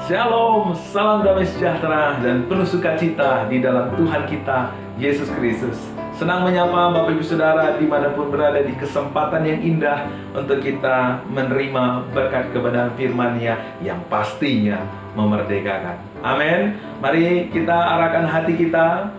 Shalom, salam damai sejahtera dan penuh sukacita di dalam Tuhan kita, Yesus Kristus. Senang menyapa Bapak Ibu Saudara dimanapun berada di kesempatan yang indah untuk kita menerima berkat kebenaran firman-Nya yang pastinya memerdekakan. Amin. Mari kita arahkan hati kita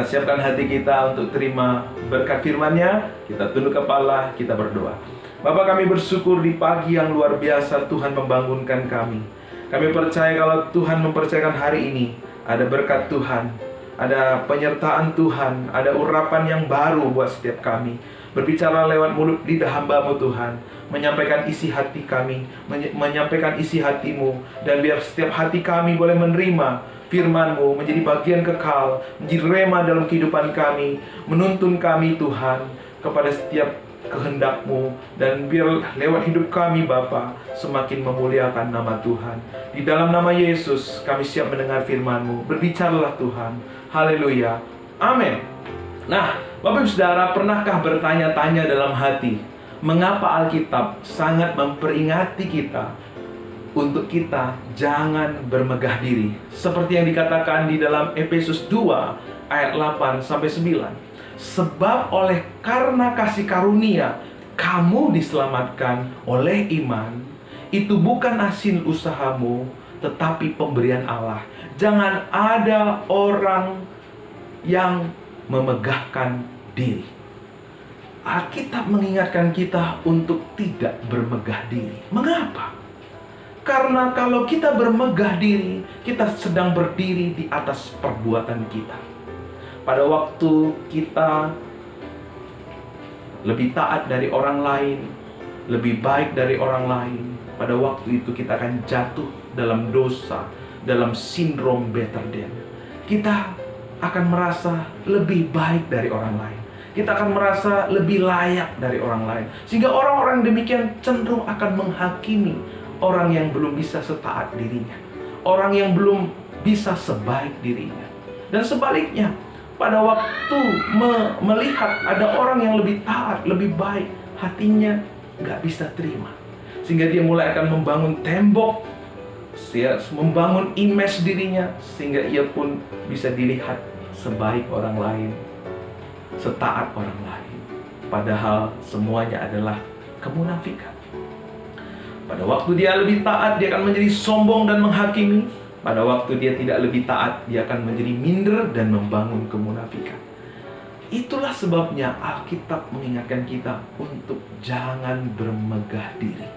siapkan hati kita untuk terima berkat firman-Nya. Kita tunduk kepala, kita berdoa. Bapa, kami bersyukur di pagi yang luar biasa Tuhan membangunkan kami. Kami percaya kalau Tuhan mempercayakan hari ini, ada berkat Tuhan, ada penyertaan Tuhan, ada urapan yang baru buat setiap kami. Berbicara lewat mulut lidah hamba-Mu Tuhan, menyampaikan isi hati kami, menyampaikan isi hati-Mu. Dan biar setiap hati kami boleh menerima firman-Mu, menjadi bagian kekal, menjadi rema dalam kehidupan kami, menuntun kami Tuhan kepada setiap kehendak-Mu. Dan biar lewat hidup kami Bapa semakin memuliakan nama Tuhan. Di dalam nama Yesus kami siap mendengar firman-Mu. Berbicaralah Tuhan. Haleluya. Amin. Nah, Bapak Ibu Saudara, pernahkah bertanya-tanya dalam hati, mengapa Alkitab sangat memperingati kita untuk kita jangan bermegah diri, seperti yang dikatakan di dalam Efesus 2 ayat 8 sampai 9. Sebab karena kasih karunia kamu diselamatkan oleh iman. Itu bukan hasil usahamu, tetapi pemberian Allah. Jangan ada orang yang memegahkan diri. Alkitab mengingatkan kita untuk tidak bermegah diri. Mengapa? Karena kalau kita bermegah diri, kita sedang berdiri di atas perbuatan kita. Pada waktu kita lebih taat dari orang lain, lebih baik dari orang lain, pada waktu itu kita akan jatuh dalam dosa, dalam sindrom better than. Kita akan merasa lebih baik dari orang lain. Kita akan merasa lebih layak dari orang lain. Sehingga orang-orang demikian cenderung akan menghakimi orang yang belum bisa setaat dirinya, orang yang belum bisa sebaik dirinya. Dan sebaliknya, pada waktu melihat ada orang yang lebih taat, lebih baik, hatinya nggak bisa terima. Sehingga dia mulai akan membangun tembok, membangun image dirinya, sehingga ia pun bisa dilihat sebaik orang lain, setaat orang lain. Padahal semuanya adalah kemunafikan. Pada waktu dia lebih taat, dia akan menjadi sombong dan menghakimi. Pada waktu dia tidak lebih taat, dia akan menjadi minder dan membangun kemunafikan. Itulah sebabnya Alkitab mengingatkan kita untuk jangan bermegah diri.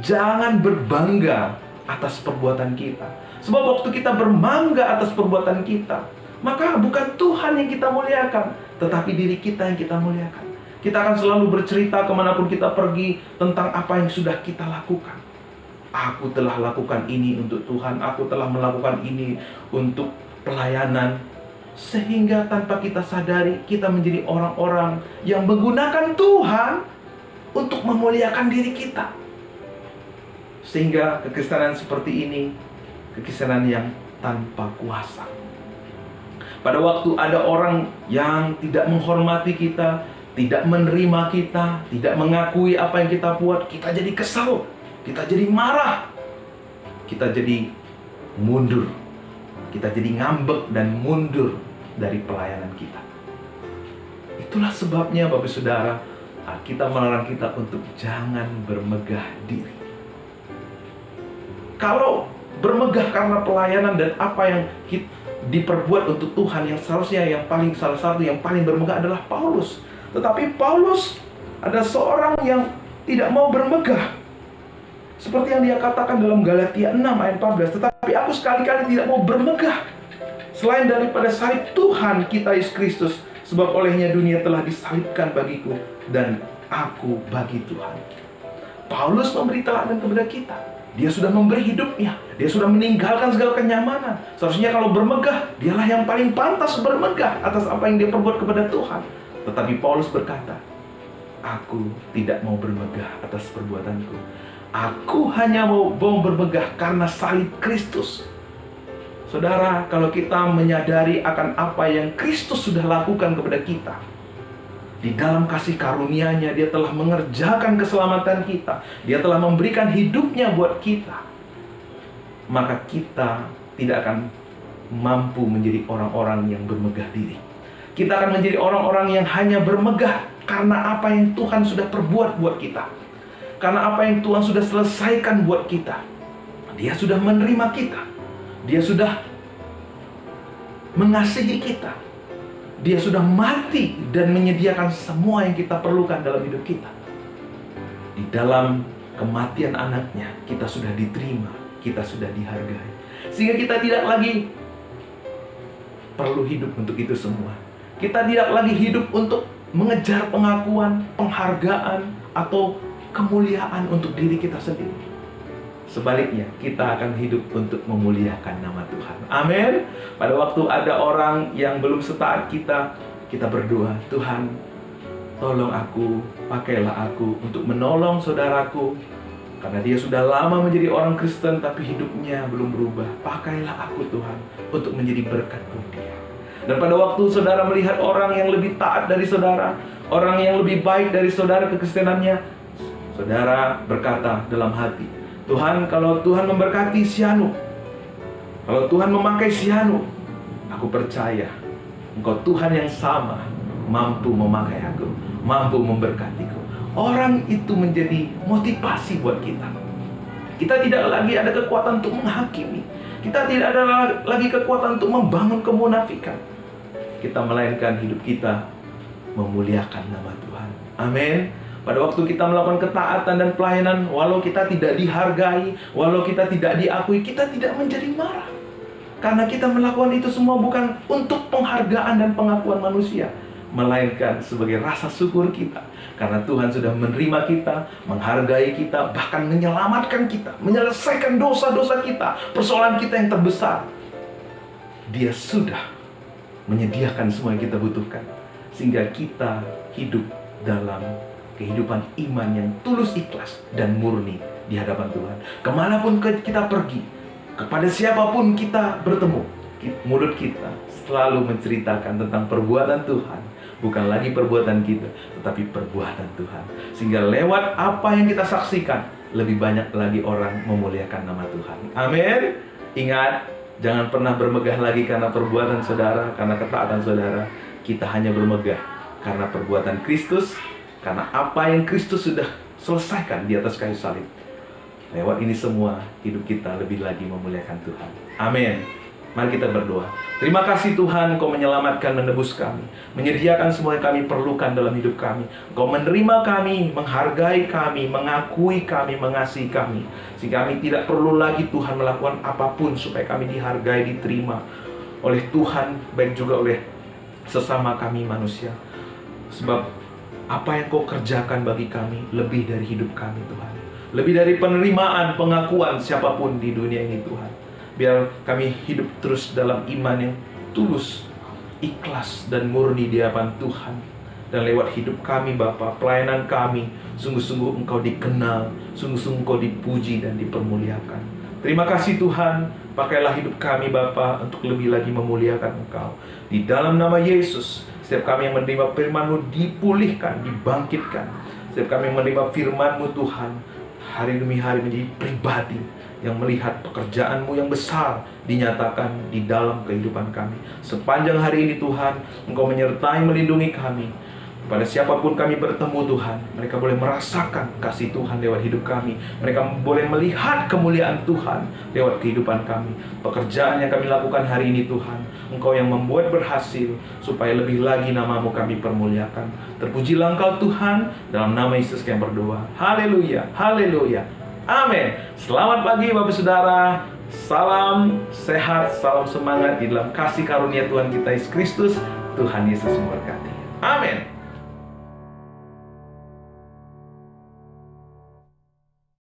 Jangan berbangga atas perbuatan kita. Sebab waktu kita berbangga atas perbuatan kita, maka bukan Tuhan yang kita muliakan, tetapi diri kita yang kita muliakan. Kita akan selalu bercerita kemanapun kita pergi tentang apa yang sudah kita lakukan. Aku telah lakukan ini untuk Tuhan, aku telah melakukan ini untuk pelayanan. Sehingga tanpa kita sadari, kita menjadi orang-orang yang menggunakan Tuhan untuk memuliakan diri kita. Sehingga kekristenan seperti ini, kekristenan yang tanpa kuasa. Pada waktu ada orang yang tidak menghormati kita, tidak menerima kita, tidak mengakui apa yang kita buat, kita jadi kesal. Kita jadi marah, kita jadi mundur, kita jadi ngambek dan mundur dari pelayanan kita. Itulah sebabnya Bapak Saudara, kita melarang kita untuk jangan bermegah diri. Kalau bermegah karena pelayanan dan apa yang diperbuat untuk Tuhan, yang seharusnya salah satu yang paling bermegah adalah Paulus. Tetapi Paulus ada seorang yang tidak mau bermegah. Seperti yang dia katakan dalam Galatia 6 ayat 14. Tetapi aku sekali-kali tidak mau bermegah selain daripada salib Tuhan kita Yesus Kristus. Sebab olehnya dunia telah disalibkan bagiku, dan aku bagi Tuhan. Paulus memberi teladan kepada kita. Dia sudah memberi hidupnya. Dia sudah meninggalkan segala kenyamanan. Seharusnya kalau bermegah, dialah yang paling pantas bermegah atas apa yang dia perbuat kepada Tuhan. Tetapi Paulus berkata, aku tidak mau bermegah atas perbuatanku. Aku hanya mau bermegah karena salib Kristus. Saudara, kalau kita menyadari akan apa yang Kristus sudah lakukan kepada kita, di dalam kasih karunia-Nya, Dia telah mengerjakan keselamatan kita. Dia telah memberikan hidupnya buat kita. maka kita tidak akan mampu menjadi orang-orang yang bermegah diri. Kita akan menjadi orang-orang yang hanya bermegah karena apa yang Tuhan sudah perbuat buat kita. Karena apa yang Tuhan sudah selesaikan buat kita. Dia sudah menerima kita. Dia sudah mengasihi kita. Dia sudah mati dan menyediakan semua yang kita perlukan dalam hidup kita. Di dalam kematian anaknya, kita sudah diterima, kita sudah dihargai. Sehingga kita tidak lagi perlu hidup untuk itu semua. Kita tidak lagi hidup untuk mengejar pengakuan, penghargaan, atau kemuliaan untuk diri kita sendiri. Sebaliknya, kita akan hidup untuk memuliakan nama Tuhan. Amin. Pada waktu ada orang yang belum setaat kita berdoa, Tuhan, tolong aku, pakailah aku untuk menolong saudaraku. Karena dia sudah lama menjadi orang Kristen tapi hidupnya belum berubah. Pakailah aku Tuhan untuk menjadi berkat buat dia. Dan pada waktu saudara melihat orang yang lebih taat dari saudara, orang yang lebih baik dari saudara kekristenannya, saudara berkata dalam hati, Tuhan, kalau Tuhan memberkati si Anu, kalau Tuhan memakai si Anu, aku percaya Engkau Tuhan yang sama mampu memakai aku, mampu memberkatiku. Orang itu menjadi motivasi buat kita. Kita tidak lagi ada kekuatan untuk menghakimi. Kita tidak ada lagi kekuatan untuk membangun kemunafikan. Kita melainkan hidup kita memuliakan nama Tuhan. Amin. Pada waktu kita melakukan ketaatan dan pelayanan, walau kita tidak dihargai, walau kita tidak diakui, kita tidak menjadi marah. Karena kita melakukan itu semua bukan untuk penghargaan dan pengakuan manusia, melainkan sebagai rasa syukur kita. Karena Tuhan sudah menerima kita, menghargai kita, bahkan menyelamatkan kita, menyelesaikan dosa-dosa kita, persoalan kita yang terbesar. Dia sudah menyediakan semua yang kita butuhkan, sehingga kita hidup dalam kehidupan iman yang tulus, ikhlas, dan murni di hadapan Tuhan. Kemanapun kita pergi, kepada siapapun kita bertemu, mulut kita selalu menceritakan tentang perbuatan Tuhan. Bukan lagi perbuatan kita, tetapi perbuatan Tuhan. Sehingga lewat apa yang kita saksikan, lebih banyak lagi orang memuliakan nama Tuhan. Amin. Ingat, jangan pernah bermegah lagi karena perbuatan saudara, karena ketaatan saudara. Kita hanya bermegah karena perbuatan Kristus, karena apa yang Kristus sudah selesaikan di atas kayu salib. Lewat ini semua, hidup kita lebih lagi memuliakan Tuhan. Amin. Mari kita berdoa. Terima kasih Tuhan, Engkau menyelamatkan, menebus kami, menyediakan semua yang kami perlukan dalam hidup kami. Engkau menerima kami, menghargai kami, mengakui kami, mengasihi kami. Sehingga kami tidak perlu lagi Tuhan melakukan apapun supaya kami dihargai, diterima oleh Tuhan, baik juga oleh sesama kami manusia. Sebab apa yang Kau kerjakan bagi kami lebih dari hidup kami Tuhan. Lebih dari penerimaan, pengakuan siapapun di dunia ini Tuhan. Biar kami hidup terus dalam iman yang tulus, ikhlas, dan murni di hadapan Tuhan. Dan lewat hidup kami Bapa, pelayanan kami, sungguh-sungguh Engkau dikenal, sungguh-sungguh Engkau dipuji dan dipermuliakan. Terima kasih Tuhan, pakailah hidup kami Bapa untuk lebih lagi memuliakan Engkau. Di dalam nama Yesus, setiap kami yang menerima firman-Mu dipulihkan, dibangkitkan. Setiap kami yang menerima firman-Mu Tuhan, hari demi hari menjadi pribadi yang melihat pekerjaan-Mu yang besar dinyatakan di dalam kehidupan kami. Sepanjang hari ini Tuhan, Engkau menyertai, melindungi kami. Kepada siapapun kami bertemu Tuhan, mereka boleh merasakan kasih Tuhan lewat hidup kami. Mereka boleh melihat kemuliaan Tuhan lewat kehidupan kami. Pekerjaan yang kami lakukan hari ini Tuhan, Engkau yang membuat berhasil, supaya lebih lagi nama-Mu kami permuliakan. Terpujilah Engkau Tuhan, dalam nama Yesus kami berdoa. Haleluya, haleluya. Amin. Selamat pagi Bapak Saudara. Salam sehat, salam semangat di dalam kasih karunia Tuhan kita Yesus Kristus. Tuhan Yesus memberkati. Amin.